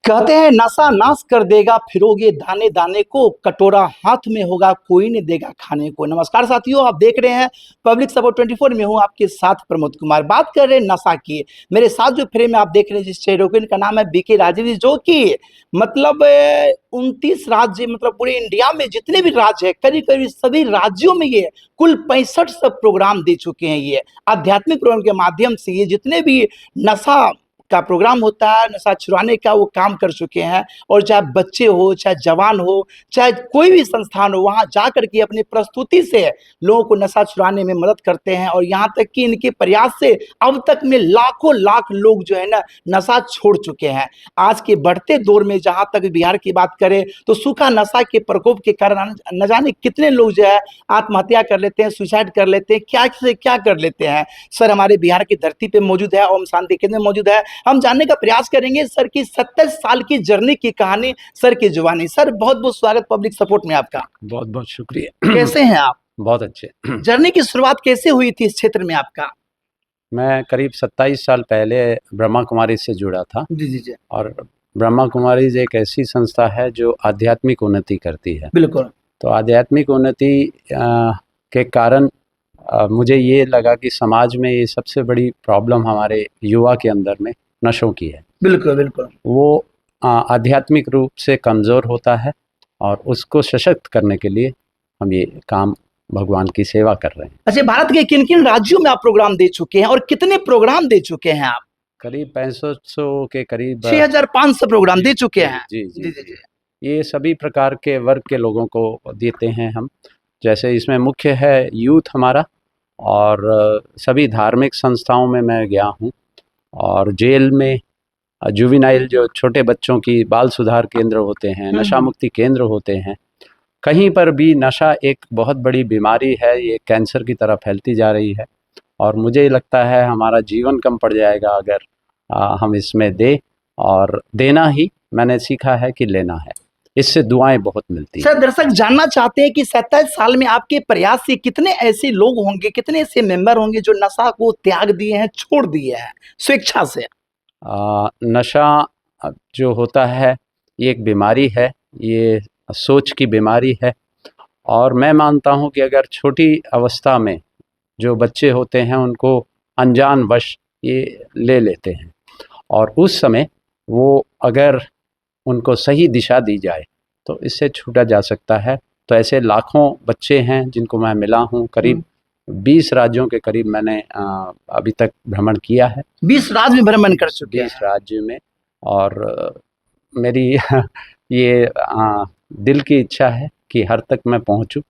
कहते हैं नशा नाश कर देगा, फिरोगे दाने दाने को, कटोरा हाथ में होगा, कोई नहीं देगा खाने को। नमस्कार साथियों, आप देख रहे हैं पब्लिक सपोर्ट 24 में हूं आपके साथ प्रमोद कुमार। बात कर रहे हैं नशा की। मेरे साथ जो फ्रेम में आप देख रहे हैं जिस हीरोइन का नाम है बीके राजीव जी, जो कि मतलब 29 राज्य, मतलब पूरे इंडिया में जितने भी राज्य है, करीब करीब सभी राज्यों में ये कुल 65 सब प्रोग्राम दे चुके हैं। ये आध्यात्मिक प्रोग्राम के माध्यम से ये जितने भी नशा का प्रोग्राम होता है, नशा छुड़ाने का, वो काम कर चुके हैं। और चाहे बच्चे हो, चाहे जवान हो, चाहे कोई भी संस्थान हो, वहां जाकर के अपनी प्रस्तुति से लोगों को नशा छुड़ाने में मदद करते हैं। और यहाँ तक कि इनके प्रयास से अब तक में लाखों लाख लोग जो है ना नशा छोड़ चुके हैं। आज के बढ़ते दौर में जहां तक बिहार की बात करें तो सूखा नशा के प्रकोप के कारण न जाने कितने लोग जो है आत्महत्या कर लेते हैं, सुसाइड कर लेते हैं, क्या से क्या कर लेते हैं। सर हमारे बिहार की धरती पे मौजूद है, ओम शांति केंद्र में मौजूद है। हम जानने का प्रयास करेंगे सर की 70 साल की जर्नी की कहानी, सर की जुबानी। सर बहुत बहुत स्वागत पब्लिक सपोर्ट में आपका। बहुत बहुत शुक्रिया। कैसे हैं आप? बहुत अच्छे। जर्नी की शुरुआत कैसे हुई थी इस क्षेत्र में आपका? मैं करीब 27 साल पहले ब्रह्मा कुमारी से जुड़ा था। जी जी जी। और ब्रह्मा कुमारी एक ऐसी संस्था है जो आध्यात्मिक उन्नति करती है। बिल्कुल। तो आध्यात्मिक उन्नति के कारण मुझे ये लगा कि समाज में ये सबसे बड़ी प्रॉब्लम हमारे युवा के अंदर में नशों की है। बिल्कुल बिल्कुल। वो आध्यात्मिक रूप से कमज़ोर होता है और उसको सशक्त करने के लिए हम ये काम भगवान की सेवा कर रहे हैं। अच्छा, भारत के किन किन राज्यों में आप प्रोग्राम दे चुके हैं और कितने प्रोग्राम दे चुके हैं आप? करीब 6500 के करीब 6500 प्रोग्राम दे चुके हैं। जी जी जी, जी। ये सभी प्रकार के वर्ग के लोगों को देते हैं हम। जैसे इसमें मुख्य है यूथ हमारा, और सभी धार्मिक संस्थाओं में मैं गया हूँ, और जेल में जुवेनाइल जो छोटे बच्चों की बाल सुधार केंद्र होते हैं, नशा मुक्ति केंद्र होते हैं। कहीं पर भी नशा एक बहुत बड़ी बीमारी है, ये कैंसर की तरह फैलती जा रही है। और मुझे लगता है हमारा जीवन कम पड़ जाएगा अगर हम इसमें दे, और देना ही मैंने सीखा है कि लेना है। इससे दुआएं बहुत मिलती हैं। सर दर्शक जानना चाहते हैं कि 27 साल में आपके प्रयास से कितने ऐसे लोग होंगे, कितने ऐसे मेंबर होंगे जो नशा को त्याग दिए हैं, छोड़ दिए हैं स्वेच्छा से? नशा जो होता है ये एक बीमारी है, ये सोच की बीमारी है। और मैं मानता हूँ कि अगर छोटी अवस्था में जो बच्चे होते हैं उनको अनजानवश ये ले लेते हैं, और उस समय वो अगर उनको सही दिशा दी जाए तो इससे छूटा जा सकता है। तो ऐसे लाखों बच्चे हैं जिनको मैं मिला हूँ। करीब 20 राज्यों के करीब मैंने अभी तक भ्रमण किया है। 20 राज्य में भ्रमण कर चुके हैं? 20 राज्य में। और मेरी ये दिल की इच्छा है कि हर तक मैं पहुँचूँ,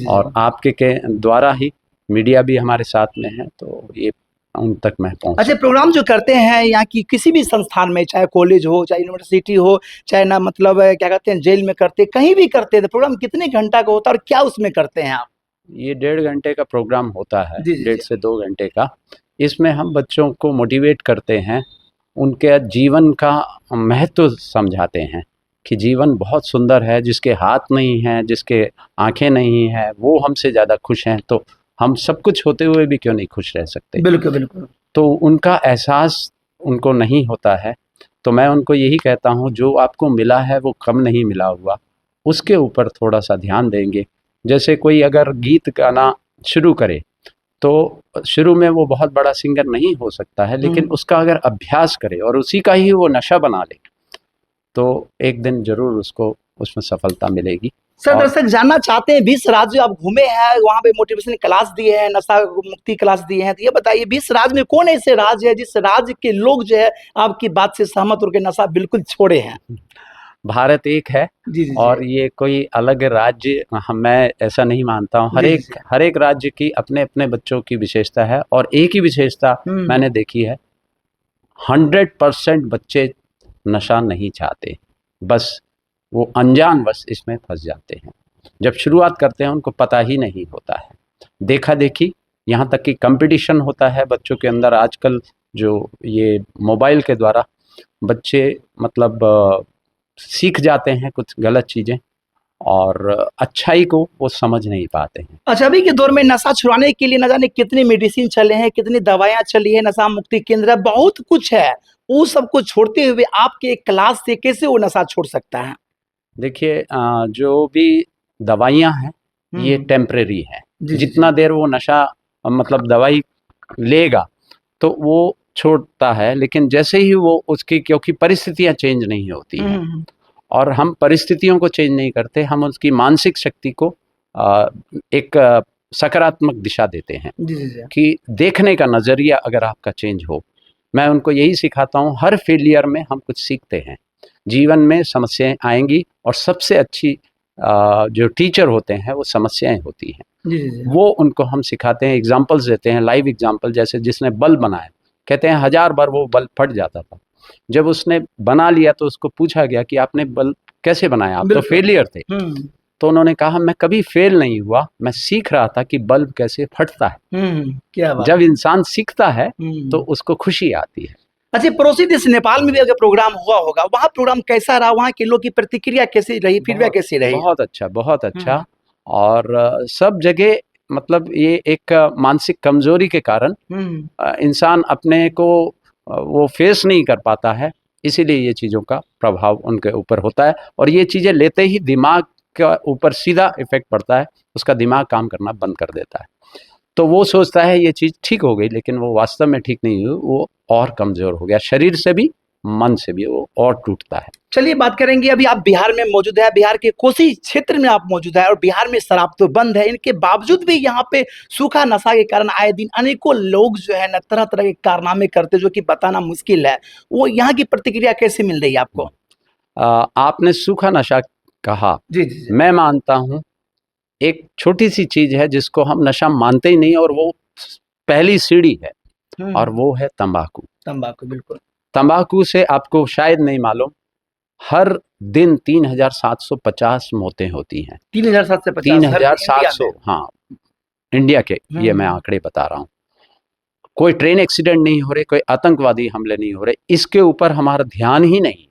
और आपके के द्वारा ही, मीडिया भी हमारे साथ में है, तो ये उन तक मैं पहुँच। अच्छा, प्रोग्राम जो करते हैं यहाँ की किसी भी संस्थान में, चाहे कॉलेज हो, चाहे यूनिवर्सिटी हो, चाहे ना मतलब क्या कहते हैं जेल में करते, कहीं भी करते हैं, तो प्रोग्राम कितने घंटा का होता है और क्या उसमें करते हैं आप? ये 1.5 घंटे का प्रोग्राम होता है, जी, जी, 1.5 से 2 घंटे का। इसमें हम बच्चों को मोटिवेट करते हैं, उनके जीवन का महत्व समझाते हैं कि जीवन बहुत सुंदर है। जिसके हाथ नहीं हैं, जिसके आंखें नहीं हैं, वो हमसे ज़्यादा खुश हैं, तो हम सब कुछ होते हुए भी क्यों नहीं खुश रह सकते। बिल्कुल बिल्कुल। तो उनका एहसास उनको नहीं होता है। तो मैं उनको यही कहता हूँ, जो आपको मिला है वो कम नहीं मिला हुआ, उसके ऊपर थोड़ा सा ध्यान देंगे। जैसे कोई अगर गीत गाना शुरू करे तो शुरू में वो बहुत बड़ा सिंगर नहीं हो सकता है, लेकिन उसका अगर अभ्यास करे और उसी का ही वो नशा बना ले तो एक दिन जरूर उसको उसमें सफलता मिलेगी। सर दर्शक जानना चाहते हैं 20 राज्य आप घूमे हैं, वहाँ पे मोटिवेशन क्लास दिए हैं, नशा मुक्ति क्लास दिए हैं, तो ये बताइए 20 राज्य में कौन ऐसे राज्य है जिस राज्य के लोग जो है आपकी बात से सहमत होकर नशा बिल्कुल छोड़े हैं? भारत एक है। जी, जी, और ये कोई अलग राज्य मैं ऐसा नहीं मानता हूँ। हर एक राज्य की अपने अपने बच्चों की विशेषता है, और एक ही विशेषता मैंने देखी है, 100% बच्चे नशा नहीं चाहते, बस वो अनजानवश इसमें फंस जाते हैं। जब शुरुआत करते हैं उनको पता ही नहीं होता है। देखा देखी, यहाँ तक कि कंपटीशन होता है बच्चों के अंदर आजकल। जो ये मोबाइल के द्वारा बच्चे मतलब सीख जाते हैं कुछ गलत चीज़ें, और अच्छाई को वो समझ नहीं पाते हैं। अच्छा, अभी के दौर में नशा छुड़ाने के लिए न जाने कितनी मेडिसिन चले हैं, कितनी दवाइयां चली है, नशा मुक्ति केंद्र है, बहुत कुछ है। वो सब कुछ छोड़ते हुए आपके क्लास से कैसे वो नशा छोड़ सकता है? देखिए जो भी दवाइयाँ हैं ये हम्म। टेम्परेरी है। जी, जी, जितना देर वो नशा मतलब दवाई लेगा तो वो छोड़ता है, लेकिन जैसे ही वो उसकी क्योंकि परिस्थितियाँ चेंज नहीं होती हैं हम्म। और हम परिस्थितियों को चेंज नहीं करते, हम उसकी मानसिक शक्ति को एक सकारात्मक दिशा देते हैं जी, जी, जी। कि देखने का नज़रिया अगर आपका चेंज हो। मैं उनको यही सिखाता हूँ, हर फेलियर में हम कुछ सीखते हैं। जीवन में समस्याएं आएंगी और सबसे अच्छी जो टीचर होते हैं वो समस्याएं होती हैं। जी, जी, जी। वो उनको हम सिखाते हैं, एग्जाम्पल्स देते हैं, लाइव एग्जाम्पल। जैसे जिसने बल्ब बनाया, कहते हैं 1000 बार वो बल्ब फट जाता था, जब उसने बना लिया तो उसको पूछा गया कि आपने बल्ब कैसे बनाया, आप तो बिल्कुल। फेलियर थे। हम्म। तो उन्होंने कहा मैं कभी फेल नहीं हुआ, मैं सीख रहा था कि बल्ब कैसे फटता है। क्या बात। जब इंसान सीखता है तो हम्म। उसको खुशी आती है। अच्छा, पड़ोसी देश नेपाल में भी अगर प्रोग्राम हुआ होगा, वहाँ प्रोग्राम कैसा रहा? वहाँ के लोग की प्रतिक्रिया कैसी रही, फीडबैक बहुत कैसी रही? बहुत अच्छा, बहुत अच्छा। हम्म। और सब जगह मतलब ये एक मानसिक कमजोरी के कारण हम्म। इंसान अपने को वो फेस नहीं कर पाता है, इसीलिए ये चीज़ों का प्रभाव उनके ऊपर होता है और ये चीज़ें लेते ही दिमाग के ऊपर सीधा इफेक्ट पड़ता है, उसका दिमाग काम करना बंद कर देता है। तो वो सोचता है ये चीज़ ठीक हो गई, लेकिन वो वास्तव में ठीक नहीं हुई, वो और कमज़ोर हो गया, शरीर से भी मन से भी वो और टूटता है। चलिए बात करेंगे, अभी आप बिहार में मौजूद है, बिहार के कोसी क्षेत्र में आप मौजूद है और बिहार में शराब तो बंद है, इनके बावजूद भी यहाँ पे सूखा नशा के कारण आए दिन अनेकों लोग जो है ना तरह तरह के कारनामे करते जो कि बताना मुश्किल है। वो यहाँ की प्रतिक्रिया कैसे मिल रही है आपको? आपने सूखा नशा कहा, जी, जी, जी। मैं मानता हूँ एक छोटी सी चीज़ है जिसको हम नशा मानते ही नहीं और वो पहली सीढ़ी है, और वो है तंबाकू। तंबाकू, बिल्कुल। तंबाकू से आपको शायद नहीं मालूम, हर दिन 3750 मौतें होती हैं। 3750 हर इंडिया 3700, में। हाँ, इंडिया के ये मैं आंकड़े बता रहा हूँ। कोई ट्रेन एक्सीडेंट नहीं हो रहे, कोई आतंकवादी हमले नहीं हो रहे, इसके ऊपर हमारा ध्यान ही नहीं।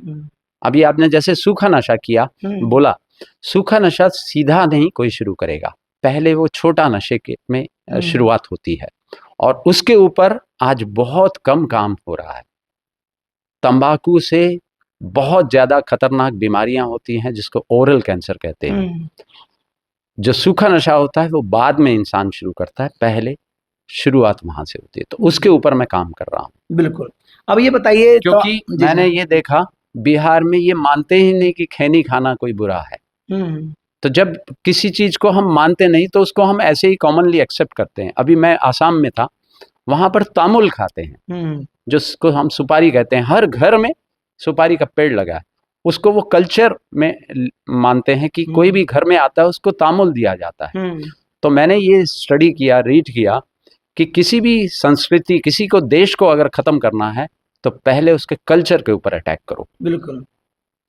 हम्म। अभी आपने जैसे सूखा नशा किया, बोला, सूखा नशा सीधा नहीं कोई शुरू करेगा, पहले वो छोटा नशे के में शुरुआत होती है और उसके ऊपर आज बहुत कम काम हो रहा है। तंबाकू से बहुत ज़्यादा खतरनाक बीमारियां होती हैं जिसको ओरल कैंसर कहते हैं। जो सूखा नशा होता है वो बाद में इंसान शुरू करता है, पहले शुरुआत वहां से होती है, तो उसके ऊपर मैं काम कर रहा हूँ। बिल्कुल। अब ये बताइए क्योंकि जी, मैंने जी। ये देखा, बिहार में ये मानते ही नहीं कि खैनी खाना कोई बुरा है। तो जब किसी चीज को हम मानते नहीं तो उसको हम ऐसे ही कॉमनली एक्सेप्ट करते हैं। अभी मैं आसाम में था, वहां पर तामुल खाते हैं, जिसको हम सुपारी कहते हैं, हर घर में सुपारी का पेड़ लगा है। उसको वो कल्चर में मानते हैं कि कोई भी घर में आता है उसको तामुल दिया जाता है। तो मैंने ये स्टडी किया, रीड किया कि किसी भी संस्कृति, किसी को, देश को अगर खत्म करना है तो पहले उसके कल्चर के ऊपर अटैक करो। बिल्कुल।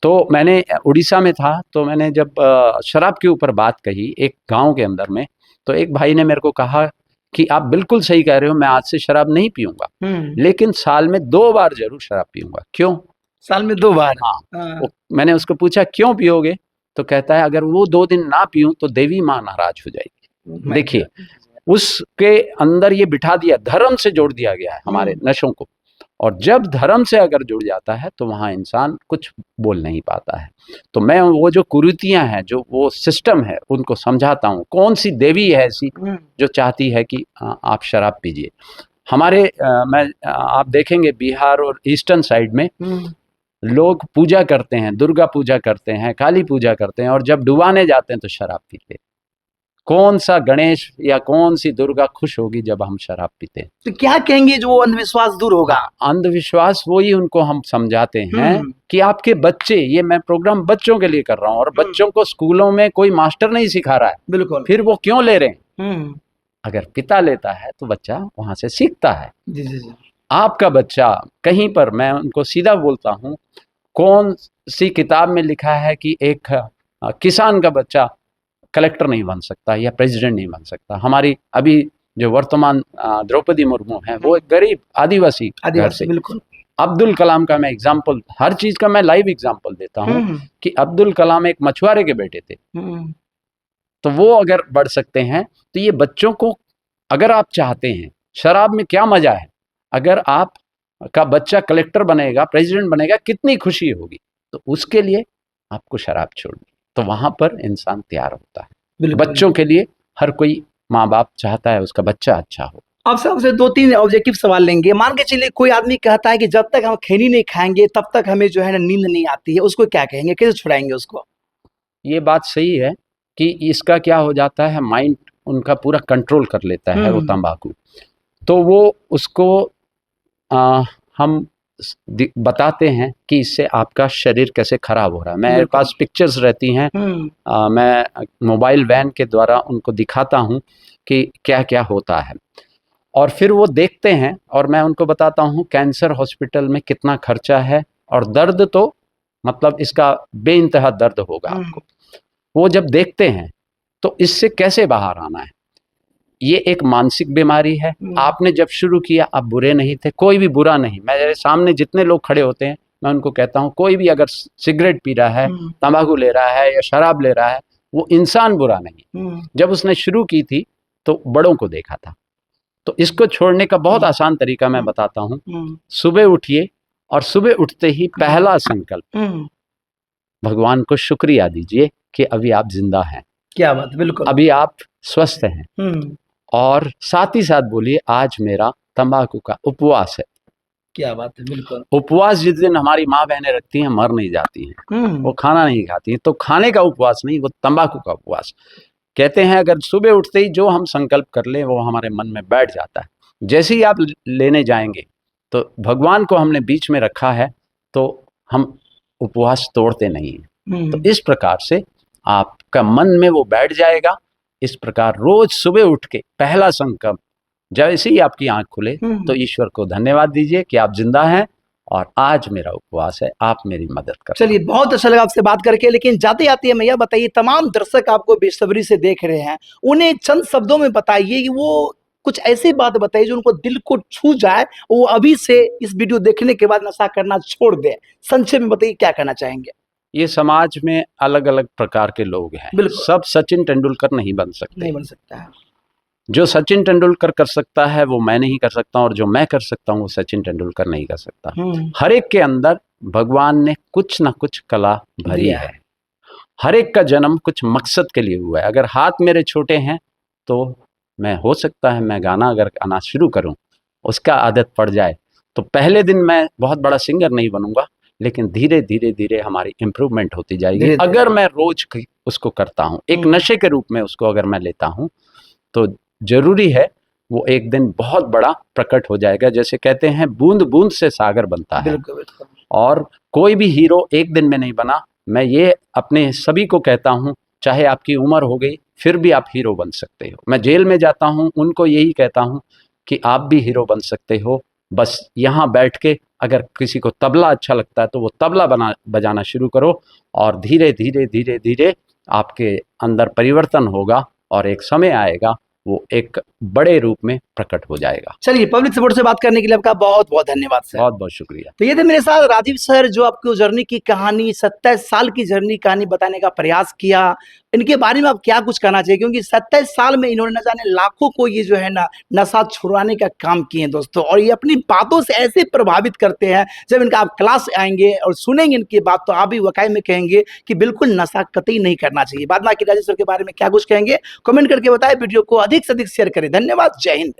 तो मैंने उड़ीसा में था, तो मैंने जब शराब के ऊपर बात कही एक गांव के अंदर में, तो एक भाई ने मेरे को कहा कि आप बिल्कुल सही कह रहे हो, मैं आज से शराब नहीं पीऊंगा, लेकिन साल में 2 बार जरूर शराब पीऊंगा। क्यों? साल में 2 बार? हाँ। मैंने उसको पूछा क्यों पियोगे, तो कहता है अगर वो 2 दिन ना पीऊं तो देवी माँ नाराज हो जाएगी। देखिए, उसके अंदर ये बिठा दिया, धर्म से जोड़ दिया गया है हमारे नशों को, और जब धर्म से अगर जुड़ जाता है तो वहाँ इंसान कुछ बोल नहीं पाता है। तो मैं वो जो कुरीतियां हैं, जो वो सिस्टम है, उनको समझाता हूँ। कौन सी देवी है ऐसी जो चाहती है कि आप शराब पीजिए। हमारे आप देखेंगे बिहार और ईस्टर्न साइड में लोग पूजा करते हैं, दुर्गा पूजा करते हैं, काली पूजा करते हैं, और जब डुबाने जाते हैं तो शराब पीते हैं। कौन सा गणेश या कौन सी दुर्गा खुश होगी जब हम शराब पीते हैं? तो क्या कहेंगे जो अंधविश्वास दूर होगा? अंधविश्वास वही उनको हम समझाते हैं कि आपके बच्चे, ये मैं प्रोग्राम बच्चों के लिए कर रहा हूँ और बच्चों को स्कूलों में कोई मास्टर नहीं सिखा रहा है, बिल्कुल, फिर वो क्यों ले रहे हैं? अगर पिता लेता है तो बच्चा वहां से सीखता है। जी, जी, जी। आपका बच्चा कहीं पर, मैं उनको सीधा बोलता हूँ, कौन सी किताब में लिखा है कि एक किसान का बच्चा कलेक्टर नहीं बन सकता या प्रेसिडेंट नहीं बन सकता? हमारी अभी जो वर्तमान द्रौपदी मुर्मू है वो एक गरीब आदिवासी घर से, बिल्कुल। अब्दुल कलाम का मैं एग्जाम्पल, हर चीज का मैं लाइव एग्जाम्पल देता हूँ कि अब्दुल कलाम एक मछुआरे के बेटे थे, तो वो अगर बढ़ सकते हैं तो ये बच्चों को, अगर आप चाहते हैं, शराब में क्या मजा है, अगर आप का बच्चा कलेक्टर बनेगा, प्रेसिडेंट बनेगा, कितनी खुशी होगी, तो उसके लिए आपको शराब छोड़नी, तो वहां पर इंसान तैयार होता है। बच्चों के लिए हर कोई माँ बाप चाहता है उसका बच्चा अच्छा हो। आपसे आपसे 2-3 ऑब्जेक्टिव सवाल लेंगे। मान के चलिए कोई आदमी कहता है कि जब तक हम खैनी नहीं खाएंगे तब तक हमें जो है ना नींद नहीं आती है, उसको क्या कहेंगे, कैसे छुड़ाएंगे उसको? ये बात सही है कि इसका क्या हो जाता है, माइंड उनका पूरा कंट्रोल कर लेता है वो तंबाकू, तो वो उसको हम बताते हैं कि इससे आपका शरीर कैसे खराब हो रहा है। मेरे पास पिक्चर्स रहती हैं, मैं मोबाइल वैन के द्वारा उनको दिखाता हूँ कि क्या क्या होता है, और फिर वो देखते हैं और मैं उनको बताता हूँ कैंसर हॉस्पिटल में कितना खर्चा है, और दर्द तो मतलब इसका बेइंतहा दर्द होगा आपको। वो जब देखते हैं तो इससे कैसे बाहर आना है, ये एक मानसिक बीमारी है। आपने जब शुरू किया आप बुरे नहीं थे, कोई भी बुरा नहीं। मेरे सामने जितने लोग खड़े होते हैं मैं उनको कहता हूँ कोई भी अगर सिगरेट पी रहा है, तंबाकू ले रहा है या शराब ले रहा है, वो इंसान बुरा नहीं। जब उसने शुरू की थी तो बड़ों को देखा था। तो इसको छोड़ने का बहुत आसान तरीका मैं बताता हूँ। सुबह उठिए और सुबह उठते ही पहला संकल्प भगवान को शुक्रिया दीजिए कि अभी आप जिंदा हैं। क्या बात, बिल्कुल। अभी आप स्वस्थ हैं, और साथ ही साथ बोलिए आज मेरा तंबाकू का उपवास है। क्या बात है, बिल्कुल। उपवास जिस दिन हमारी माँ बहनें रखती हैं मर नहीं जाती हैं, वो खाना नहीं खाती हैं, तो खाने का उपवास नहीं, वो तंबाकू का उपवास। कहते हैं अगर सुबह उठते ही जो हम संकल्प कर लें वो हमारे मन में बैठ जाता है। जैसे ही आप लेने जाएंगे तो भगवान को हमने बीच में रखा है, तो हम उपवास तोड़ते नहीं हैं। तो इस प्रकार से आपका मन में वो बैठ जाएगा। इस प्रकार रोज सुबह उठ के पहला संकल्प, जैसे ही आपकी आंख खुले तो ईश्वर को धन्यवाद दीजिए कि आप जिंदा हैं और आज मेरा उपवास है, आप मेरी मदद कर। चलिए, बहुत अच्छा लगा आपसे बात करके, लेकिन जाते जाते हमें यह बताइए, तमाम दर्शक आपको बेसब्री से देख रहे हैं, उन्हें चंद शब्दों में बताइए कि वो कुछ ऐसी बात बताइए जो उनको दिल को छू जाए, वो अभी से इस वीडियो देखने के बाद नशा करना छोड़ दे। संक्षेप में बताइए क्या कहना चाहेंगे? ये समाज में अलग अलग प्रकार के लोग हैं, सब सचिन तेंदुलकर नहीं बन सकते, नहीं बन सकता है। जो सचिन तेंदुलकर कर सकता है वो मैं नहीं कर सकता, और जो मैं कर सकता हूँ वो सचिन तेंदुलकर नहीं कर सकता। हर एक के अंदर भगवान ने कुछ ना कुछ कला भरी है। हर एक का जन्म कुछ मकसद के लिए हुआ है। अगर हाथ मेरे छोटे हैं तो मैं, हो सकता है मैं गाना अगर आना शुरू करूं, उसका आदत पड़ जाए, तो पहले दिन मैं बहुत बड़ा सिंगर नहीं बनूंगा, लेकिन धीरे धीरे धीरे हमारी इम्प्रूवमेंट होती जाएगी। अगर मैं रोज उसको करता हूँ, एक नशे के रूप में उसको अगर मैं लेता हूँ, तो जरूरी है वो एक दिन बहुत बड़ा प्रकट हो जाएगा। जैसे कहते हैं बूंद बूंद से सागर बनता है। और कोई भी हीरो एक दिन में नहीं बना। मैं ये अपने सभी को कहता हूँ, चाहे आपकी उम्र हो गई फिर भी आप हीरो बन सकते हो। मैं जेल में जाता हूँ उनको यही कहता हूँ कि आप भी हीरो बन सकते हो। बस यहाँ बैठ के अगर किसी को तबला अच्छा लगता है तो वो तबला बजाना शुरू करो, और धीरे धीरे धीरे धीरे आपके अंदर परिवर्तन होगा, और एक समय आएगा वो एक बड़े रूप में प्रकट हो जाएगा। चलिए, पब्लिक सपोर्ट से बात करने के लिए आपका बहुत बहुत धन्यवाद सर। बहुत बहुत शुक्रिया। तो ये थे मेरे साथ राजीव सर, जो आपको जर्नी की कहानी, 27 साल की जर्नी कहानी बताने का प्रयास किया। इनके बारे में आप क्या कुछ कहना चाहिए, क्योंकि 27 साल में इन्होंने न जाने लाखों को ये जो है ना नशा छुड़वाने का काम किए हैं दोस्तों, और ये अपनी बातों से ऐसे प्रभावित करते हैं, जब इनका आप क्लास आएंगे और सुनेंगे इनकी बात तो आप भी वाकई में कहेंगे कि बिल्कुल नशा कतई नहीं करना चाहिए। बाद में राजीव सर के बारे में क्या कुछ कहेंगे कमेंट करके बताएं, वीडियो को अधिक से अधिक शेयर करें। धन्यवाद, जय हिंद।